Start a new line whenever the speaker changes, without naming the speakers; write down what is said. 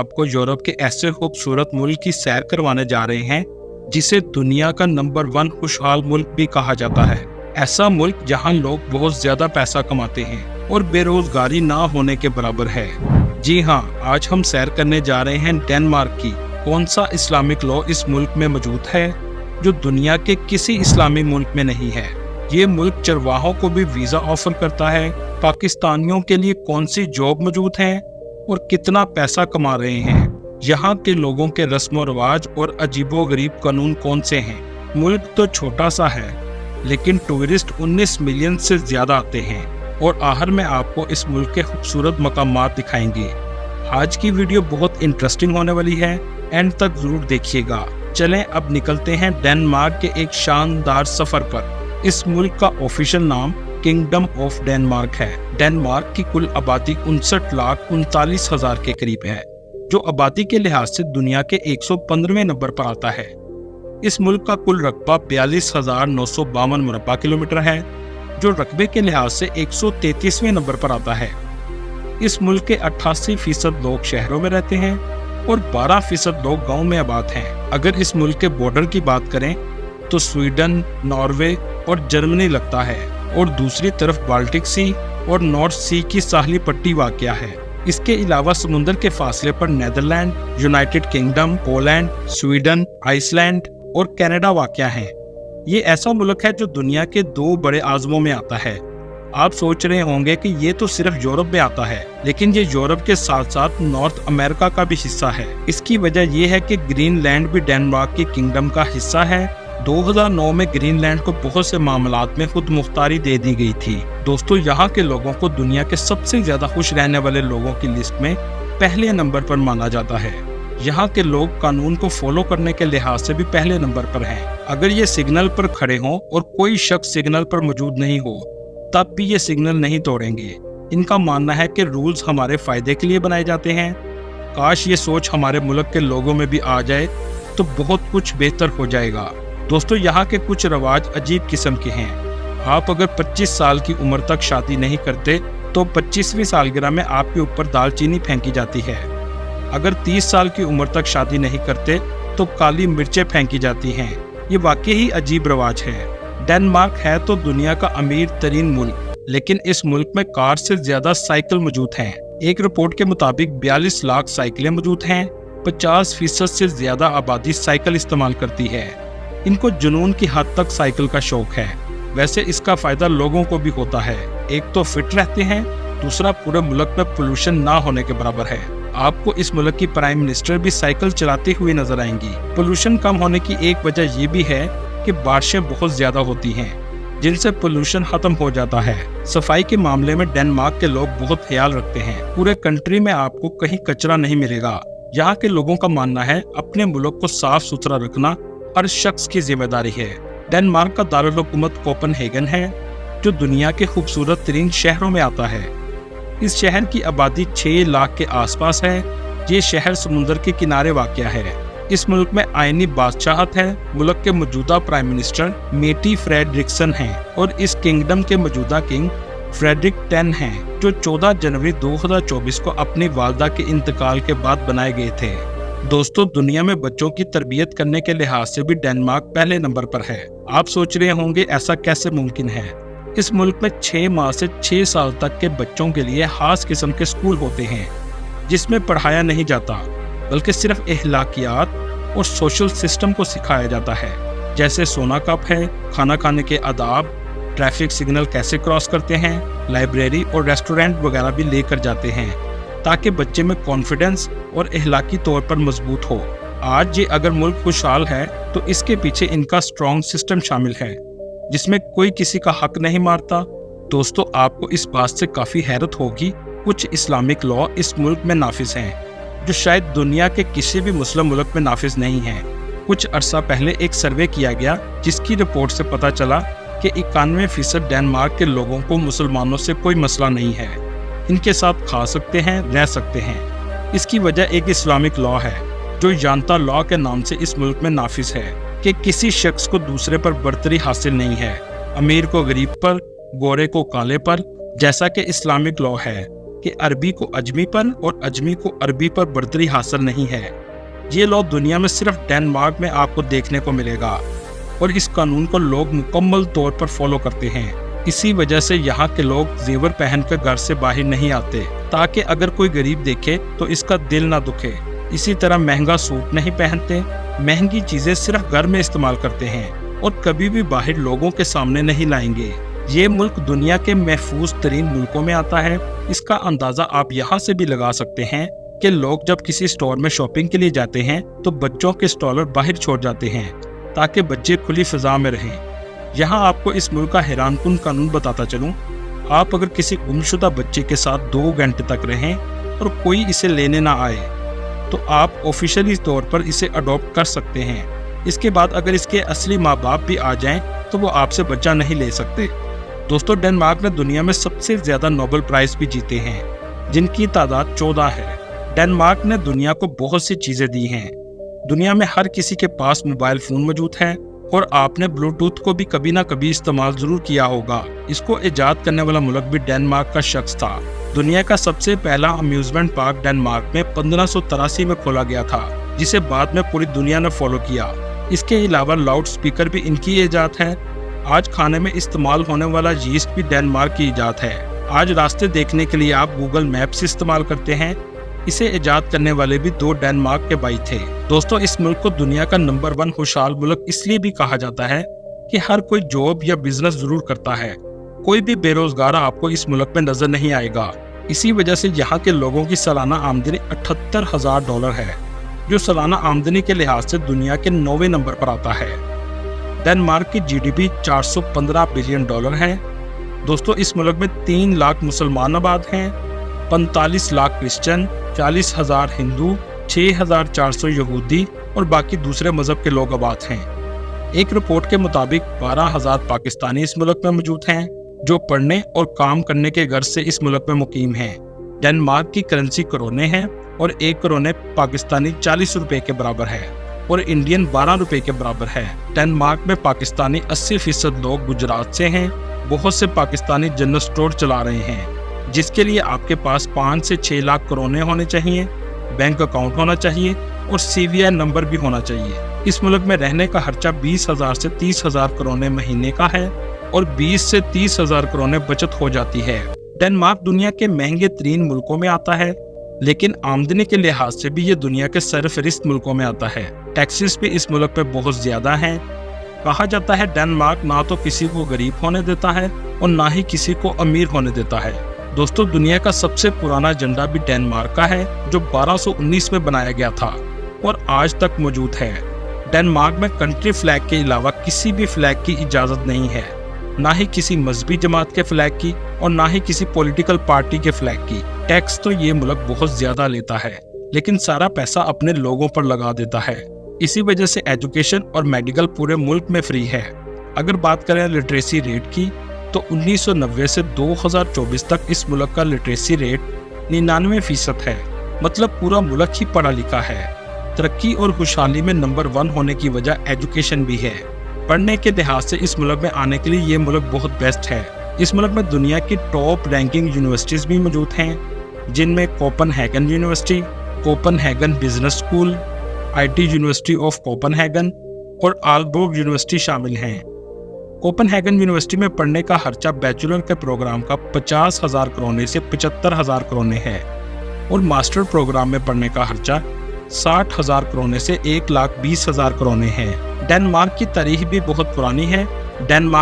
आपको यूरोप के ऐसे खूबसूरत मुल्क की सैर करवाने जा रहे हैं जिसे दुनिया का नंबर 1 खुशहाल मुल्क भी कहा जाता है। ऐसा मुल्क जहां लोग बहुत ज्यादा पैसा कमाते हैं और बेरोजगारी ना होने के बराबर है। जी हाँ, आज हम सैर करने जा रहे हैं डेनमार्क की। कौन सा इस्लामिक लॉ इस मुल्क में मौजूद है जो दुनिया के किसी इस्लामी मुल्क में नहीं है। ये मुल्क चरवाहों को भी वीजा ऑफर करता है। पाकिस्तानियों के लिए कौन सी जॉब मौजूद है और कितना पैसा कमा रहे हैं। यहाँ के लोगों के रस्म रिवाज और अजीबोगरीब कानून कौन से हैं। मुल्क तो छोटा सा है लेकिन टूरिस्ट 19 मिलियन से ज्यादा आते हैं और आखिर में आपको इस मुल्क के खूबसूरत मकामात दिखाएंगे। आज की वीडियो बहुत इंटरेस्टिंग होने वाली है, एंड तक जरूर देखिएगा। चलें अब निकलते हैं डेनमार्क के एक शानदार सफर पर। इस मुल्क का ऑफिशियल नाम किंगडम ऑफ डेनमार्क है। डेनमार्क की कुल आबादी 59,39,000 के करीब है, जो आबादी के लिहाज से दुनिया के 115वें नंबर पर आता है। इस मुल्क का कुल रकबा 42,952 मुरब्बा किलोमीटर है, जो रकबे के लिहाज से 133वें नंबर पर आता है। इस मुल्क के 88% लोग शहरों में रहते हैं और 12% लोग गाँव में आबाद हैं। अगर इस मुल्क के बॉर्डर की बात करें तो स्वीडन, नॉर्वे और जर्मनी लगता है और दूसरी तरफ बाल्टिक सी और नॉर्थ सी की साहली पट्टी वाक़या है। इसके अलावा समुद्र के फासले पर Netherlands, United Kingdom, Poland, Sweden, Iceland और कनाडा वाक़या है। ये ऐसा मुल्क है जो दुनिया के 2 बड़े आज़मों में आता है। आप सोच रहे होंगे कि ये तो सिर्फ यूरोप में आता है, लेकिन ये यूरोप के साथ साथ नॉर्थ अमेरिका का भी हिस्सा है। इसकी वजह यह है कि ग्रीनलैंड भी डेनमार्क के किंगडम का हिस्सा है। 2009 में ग्रीनलैंड को बहुत से मामलात में खुद मुख्तारी दे दी गई थी। दोस्तों, यहाँ के लोगों को दुनिया के सबसे ज्यादा खुश रहने वाले लोगों की लिस्ट में पहले नंबर पर माना जाता है। यहाँ के लोग कानून को फॉलो करने के लिहाज से भी पहले नंबर पर हैं। अगर ये सिग्नल पर खड़े हों और कोई शख्स सिग्नल पर मौजूद नहीं हो, तब भी ये सिग्नल नहीं तोड़ेंगे। इनका मानना है कि रूल्स हमारे फायदे के लिए बनाए जाते हैं। काश ये सोच हमारे मुल्क के लोगों में भी आ जाए तो बहुत कुछ बेहतर हो जाएगा। दोस्तों, यहाँ के कुछ रवाज अजीब किस्म के हैं। आप अगर 25 साल की उम्र तक शादी नहीं करते तो 25वीं सालगिरह में आपके ऊपर दालचीनी फेंकी जाती है। अगर 30 साल की उम्र तक शादी नहीं करते तो काली मिर्चें फेंकी जाती हैं। ये वाकई ही अजीब रवाज है। डेनमार्क है तो दुनिया का अमीर तरीन मुल्क, लेकिन इस मुल्क में कार से ज्यादा साइकिल मौजूद हैं। एक रिपोर्ट के मुताबिक 42 लाख साइकिलें मौजूद हैं। 50% से ज्यादा आबादी साइकिल इस्तेमाल करती है। इनको जुनून की हद तक साइकिल का शौक है। वैसे इसका फायदा लोगों को भी होता है। एक तो फिट रहते हैं, दूसरा पूरे मुल्क में पोल्यूशन ना होने के बराबर है। आपको इस मुल्क की प्राइम मिनिस्टर भी साइकिल चलाती हुई नजर आएंगी। पोल्यूशन कम होने की एक वजह ये भी है कि बारिशें बहुत ज्यादा होती हैं, जिनसे पोल्यूशन खत्म हो जाता है। सफाई के मामले में डेनमार्क के लोग बहुत ख्याल रखते हैं। पूरे कंट्री में आपको कहीं कचरा नहीं मिलेगा। यहाँ के लोगों का मानना है अपने मुल्क को साफ सुथरा रखना हर शख्स की जिम्मेदारी है। डेनमार्क का दारुल हुकूमत कोपेनहेगन है, जो दुनिया के खूबसूरत तरीन शहरों में आता है। इस शहर की आबादी 6 लाख के आसपास है। ये शहर समुद्र के किनारे वाक़या है। इस मुल्क में आईनी बादशाहत है। मुल्क के मौजूदा प्राइम मिनिस्टर मेटी फ्रेडरिक्सन हैं और इस किंगडम के मौजूदा किंग फ्रेडरिक 10 हैं, जो 14 जनवरी 2024 को अपनी वालदा के इंतकाल के बाद बनाए गए थे। दोस्तों, दुनिया में बच्चों की तरबियत करने के लिहाज से भी डेनमार्क पहले नंबर पर है। आप सोच रहे होंगे ऐसा कैसे मुमकिन है। इस मुल्क में 6 माह से 6 साल तक के बच्चों के लिए खास किस्म के स्कूल होते हैं, जिसमें पढ़ाया नहीं जाता बल्कि सिर्फ अखलाकियात और सोशल सिस्टम को सिखाया जाता है। जैसे सोना कब है, खाना खाने के आदाब, ट्रैफिक सिग्नल कैसे क्रॉस करते हैं, लाइब्रेरी और रेस्टोरेंट वगैरह भी लेकर जाते हैं, ताकि बच्चे में कॉन्फिडेंस और अखलाकी तौर पर मजबूत हो। आज ये अगर मुल्क खुशहाल है तो इसके पीछे इनका स्ट्रॉन्ग सिस्टम शामिल है, जिसमें कोई किसी का हक नहीं मारता। दोस्तों, आपको इस बात से काफ़ी हैरत होगी, कुछ इस्लामिक लॉ इस मुल्क में नाफिज हैं जो शायद दुनिया के किसी भी मुस्लिम मुल्क में नाफिज नहीं हैं। कुछ अरसा पहले एक सर्वे किया गया जिसकी रिपोर्ट से पता चला कि 91% डेनमार्क के लोगों को मुसलमानों से कोई मसला नहीं है। इनके साथ खा सकते हैं, रह सकते हैं। इसकी वजह एक इस्लामिक लॉ है जो जानता लॉ के नाम से इस मुल्क में नाफिज है कि किसी शख्स को दूसरे पर बर्तरी हासिल नहीं है, अमीर को गरीब पर, गोरे को काले पर, जैसा कि इस्लामिक लॉ है। कि अरबी को अजमी पर और अजमी को अरबी पर बर्तरी हासिल नहीं है। ये लॉ दुनिया में सिर्फ डेनमार्क में आपको देखने को मिलेगा और इस कानून को लोग मुकम्मल तौर पर फॉलो करते हैं। इसी वजह से यहाँ के लोग जेवर पहनकर घर से बाहर नहीं आते, ताकि अगर कोई गरीब देखे तो इसका दिल ना दुखे। इसी तरह महंगा सूट नहीं पहनते, महंगी चीजें सिर्फ घर में इस्तेमाल करते हैं और कभी भी बाहर लोगों के सामने नहीं लाएंगे। ये मुल्क दुनिया के महफूज तरीन मुल्कों में आता है। इसका अंदाजा आप यहाँ से भी लगा सकते हैं कि लोग जब किसी स्टोर में शॉपिंग के लिए जाते हैं तो बच्चों के स्टॉलर बाहर छोड़ जाते हैं ताकि बच्चे खुली फिजा में रहें। यहाँ आपको इस मुल्क का हैरानकुन कानून बताता चलूँ, आप अगर किसी गुमशुदा बच्चे के साथ 2 घंटे तक रहें और कोई इसे लेने ना आए तो आप ऑफिशियली तौर पर इसे अडॉप्ट कर सकते हैं। इसके बाद अगर इसके असली माँ बाप भी आ जाएं तो वो आपसे बच्चा नहीं ले सकते। दोस्तों, डेनमार्क ने दुनिया में सबसे ज्यादा नोबेल प्राइज भी जीते हैं, जिनकी तादाद 14 है। डेनमार्क ने दुनिया को बहुत सी चीजें दी हैं। दुनिया में हर किसी के पास मोबाइल फोन मौजूद है और आपने ब्लूटूथ को भी कभी ना कभी इस्तेमाल जरूर किया होगा। इसको इजाद करने वाला मुल्क भी डेनमार्क का शख्स था। दुनिया का सबसे पहला अम्यूजमेंट पार्क डेनमार्क में 1583 में खोला गया था, जिसे बाद में पूरी दुनिया ने फॉलो किया। इसके अलावा लाउड स्पीकर भी इनकी इजाद है। आज खाने में इस्तेमाल होने वाला यीस्ट भी डेनमार्क की इजाद है। आज रास्ते देखने के लिए आप गूगल मैप्स इस्तेमाल करते हैं। इसे इजाद करने वाले भी 2 डेनमार्क के भाई थे। दोस्तों, इस मुल्क को दुनिया का नंबर 1 खुशहाल मुल्क इसलिए भी कहा जाता है कि हर कोई जॉब या बिजनेस जरूर करता है। कोई भी बेरोजगार आपको इस मुल्क में नजर नहीं आएगा। इसी वजह से यहाँ के लोगों की सालाना आमदनी $78,000 है, जो सालाना आमदनी के लिहाज से दुनिया के 9वें नंबर पर आता है। डेनमार्क की GDP $415 बिलियन है। दोस्तों, इस मुल्क में 3 लाख मुसलमान आबाद हैं, 45 लाख क्रिश्चियन, 40,000 हिंदू, 6,400 यहूदी और बाकी दूसरे मजहब के लोग आबाद हैं। एक रिपोर्ट के मुताबिक 12,000 पाकिस्तानी इस मुल्क में मौजूद हैं, जो पढ़ने और काम करने के गर्ज से इस मुल्क में मुकीम हैं। डेनमार्क की करेंसी करोने है और 1 करोने पाकिस्तानी 40 रुपए के बराबर है और इंडियन 12 रुपए के बराबर है। डेनमार्क में पाकिस्तानी 80% लोग गुजरात से हैं। बहुत से पाकिस्तानी जनरल स्टोर चला रहे हैं, जिसके लिए आपके पास 5 से 6 लाख करोने होने चाहिए, बैंक अकाउंट होना चाहिए और CVI नंबर भी होना चाहिए। इस मुल्क में रहने का खर्चा 20,000 से 30,000 करोने महीने का है और 20 से 30,000 करोने बचत हो जाती है। डेनमार्क दुनिया के महंगे तरीन मुल्कों में आता है, लेकिन आमदनी के लिहाज से भी ये दुनिया के सरफहरिस्त मुल्कों में आता है। टैक्सेस भी इस मुल्क पे बहुत ज्यादा हैं। कहा जाता है डेनमार्क ना तो किसी को गरीब होने देता है और ना ही किसी को अमीर होने देता है। दोस्तों, दुनिया का सबसे पुराना झंडा भी डेनमार्क का है, जो 1219 में बनाया गया था और आज तक मौजूद है। डेनमार्क में कंट्री फ्लैग के अलावा किसी भी फ्लैग की इजाजत नहीं है, ना ही किसी मजहबी जमात के फ्लैग की और ना ही किसी पॉलिटिकल पार्टी के फ्लैग की। टैक्स तो ये मुल्क बहुत ज्यादा लेता है, लेकिन सारा पैसा अपने लोगों पर लगा देता है। इसी वजह से एजुकेशन और मेडिकल पूरे मुल्क में फ्री है। अगर बात करें लिटरेसी रेट की, तो 1990 से 2024 तक इस मुल्क का लिटरेसी रेट 99% है। मतलब पूरा मुल्क ही पढ़ा लिखा है। तरक्की और खुशहाली में नंबर 1 होने की वजह एजुकेशन भी है। पढ़ने के लिहाज से इस मुल्क में आने के लिए ये मुल्क बहुत बेस्ट है। इस मुल्क में दुनिया की टॉप रैंकिंग यूनिवर्सिटीज भी मौजूद हैं, जिनमें Copenhagen university, Copenhagen business school, IT university of Copenhagen और आलबर्ग यूनिवर्सिटी शामिल हैं। कोपनहेगन यूनिवर्सिटी में पढ़ने का खर्चा बैचलर के प्रोग्राम का 50,000 करोने से 75,000 करोने है और मास्टर प्रोग्राम में पढ़ने का खर्चा 60,000 करोने से 1,20,000 करोने है। डेनमार्क की तारीख भी बहुत पुरानी है। डेनमार्क